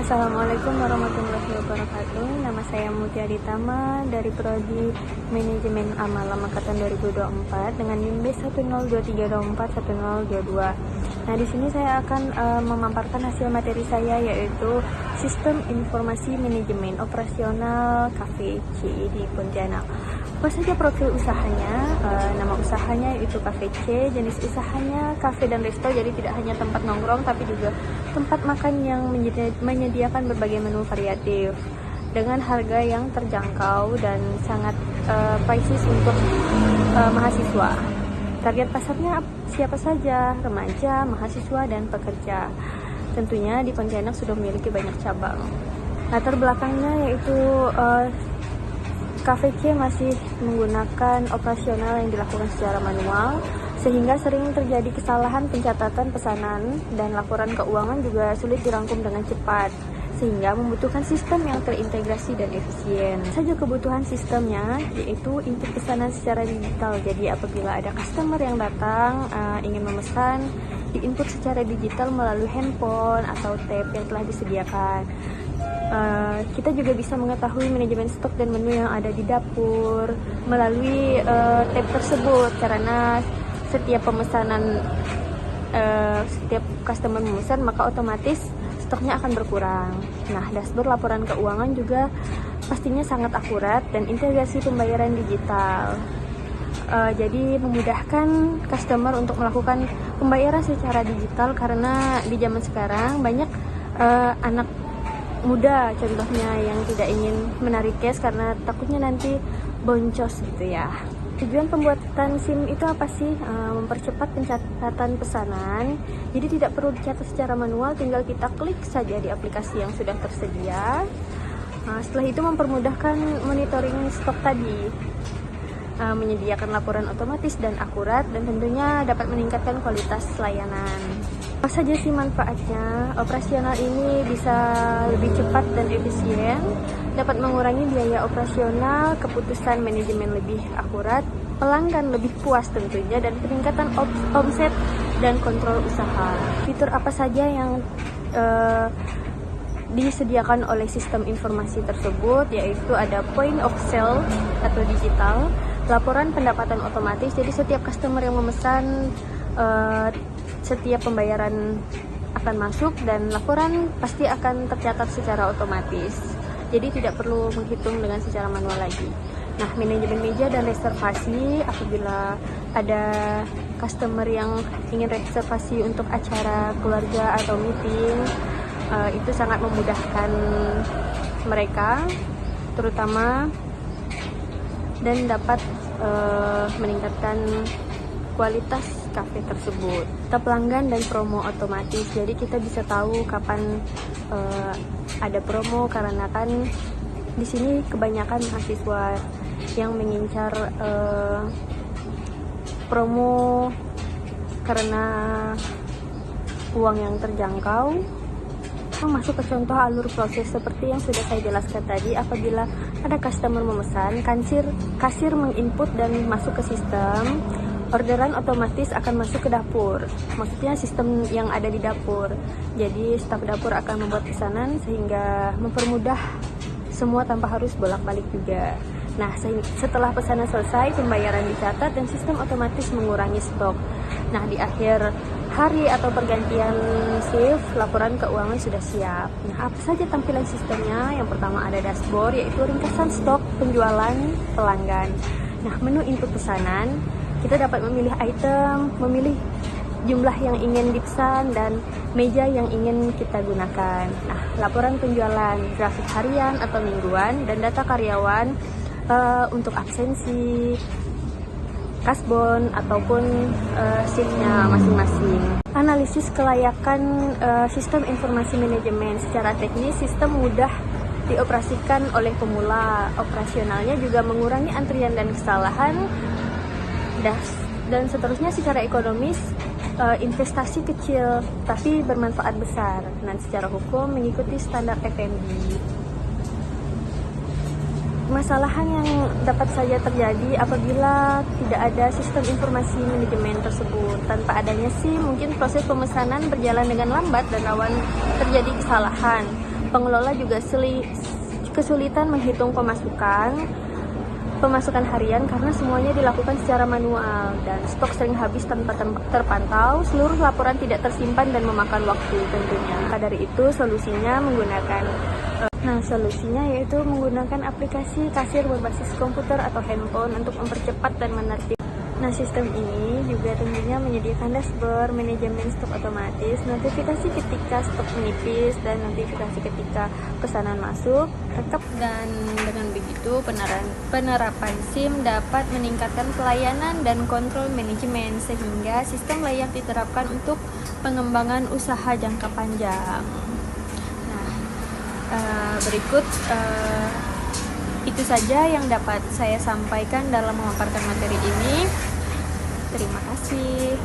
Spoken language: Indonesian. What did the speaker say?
Assalamualaikum warahmatullahi wabarakatuh. Nama saya Mutia Ditama dari Prodi Manajemen Amal angkatan 2024 dengan NIM B1023241022. Nah, di sini saya akan memaparkan hasil materi saya, yaitu Sistem Informasi Manajemen Operasional Cafe C di Pontianak. Apa saja profil usahanya? Nama usahanya yaitu Cafe C, jenis usahanya kafe dan resto, jadi tidak hanya tempat nongkrong tapi juga tempat makan yang menyediakan berbagai menu variatif dengan harga yang terjangkau dan sangat pricey untuk mahasiswa. Target pasarnya siapa saja? Remaja, mahasiswa, dan pekerja. Tentunya di Pontianak sudah memiliki banyak cabang. Latar belakangnya yaitu Cafe C masih menggunakan operasional yang dilakukan secara manual, sehingga sering terjadi kesalahan pencatatan pesanan dan laporan keuangan juga sulit dirangkum dengan cepat, sehingga membutuhkan sistem yang terintegrasi dan efisien. Saja kebutuhan sistemnya yaitu input pesanan secara digital. Jadi apabila ada customer yang datang ingin memesan, diinput secara digital melalui handphone atau tab yang telah disediakan. Kita juga bisa mengetahui manajemen stok dan menu yang ada di dapur melalui tab tersebut, karena setiap pemesanan setiap customer memesan maka otomatis stoknya akan berkurang. Nah, dashboard laporan keuangan juga pastinya sangat akurat dan integrasi pembayaran digital. Jadi memudahkan customer untuk melakukan pembayaran secara digital, karena di zaman sekarang banyak anak muda contohnya yang tidak ingin menarik cash karena takutnya nanti boncos gitu ya. Tujuan pembuatan SIM itu apa sih? Mempercepat pencatatan pesanan. Jadi tidak perlu dicatat secara manual, tinggal kita klik saja di aplikasi yang sudah tersedia. Setelah itu mempermudahkan monitoring stok tadi, menyediakan laporan otomatis dan akurat, dan tentunya dapat meningkatkan kualitas layanan. Apa saja sih manfaatnya? Operasional ini bisa lebih cepat dan efisien, dapat mengurangi biaya operasional, keputusan manajemen lebih akurat, pelanggan lebih puas tentunya, dan peningkatan omset dan kontrol usaha. Fitur apa saja yang disediakan oleh sistem informasi tersebut, yaitu ada point of sale atau digital, laporan pendapatan otomatis, jadi setiap customer yang memesan setiap pembayaran akan masuk dan laporan pasti akan tercatat secara otomatis, jadi tidak perlu menghitung dengan secara manual lagi. Nah, manajemen meja dan reservasi, apabila ada customer yang ingin reservasi untuk acara keluarga atau meeting, itu sangat memudahkan mereka terutama, dan dapat meningkatkan kualitas kafe tersebut. Kita pelanggan dan promo otomatis, jadi kita bisa tahu kapan ada promo, karena kan di sini kebanyakan mahasiswa yang mengincar promo karena uang yang terjangkau. Masuk ke contoh alur proses seperti yang sudah saya jelaskan tadi. Apabila ada customer memesan, kasir menginput dan masuk ke sistem, orderan otomatis akan masuk ke dapur, maksudnya sistem yang ada di dapur. Jadi staf dapur akan membuat pesanan sehingga mempermudah semua tanpa harus bolak-balik juga. Nah, setelah pesanan selesai, pembayaran dicatat dan sistem otomatis mengurangi stok. Nah, di akhir hari atau pergantian shift, laporan keuangan sudah siap. Nah, apa saja tampilan sistemnya? Yang pertama ada dashboard, yaitu ringkasan stok, penjualan, pelanggan. Nah, menu input pesanan, kita dapat memilih item, memilih jumlah yang ingin dipesan, dan meja yang ingin kita gunakan. Nah, laporan penjualan, grafik harian atau mingguan, dan data karyawan untuk absensi, kasbon, ataupun shiftnya masing-masing. Analisis kelayakan sistem informasi manajemen. Secara teknis, sistem mudah dioperasikan oleh pemula. Operasionalnya juga mengurangi antrian dan kesalahan. Dan seterusnya, secara ekonomis, investasi kecil tapi bermanfaat besar. Dan secara hukum mengikuti standar FMB. Permasalahan yang dapat saja terjadi apabila tidak ada sistem informasi manajemen tersebut. Tanpa adanya SIM, mungkin proses pemesanan berjalan dengan lambat dan rawan terjadi kesalahan. Pengelola juga kesulitan menghitung pemasukan harian karena semuanya dilakukan secara manual dan stok sering habis tanpa terpantau, seluruh laporan tidak tersimpan dan memakan waktu tentunya. Maka dari itu solusinya yaitu menggunakan aplikasi kasir berbasis komputer atau handphone untuk mempercepat dan menertibkan. Nah, sistem ini juga tentunya menyediakan dashboard, manajemen stok otomatis, notifikasi ketika stok menipis, dan notifikasi ketika pesanan masuk. Dan dengan begitu, penerapan SIM dapat meningkatkan pelayanan dan kontrol manajemen, sehingga sistem layak diterapkan untuk pengembangan usaha jangka panjang. Nah, berikut itu saja yang dapat saya sampaikan dalam memaparkan materi ini. Terima kasih.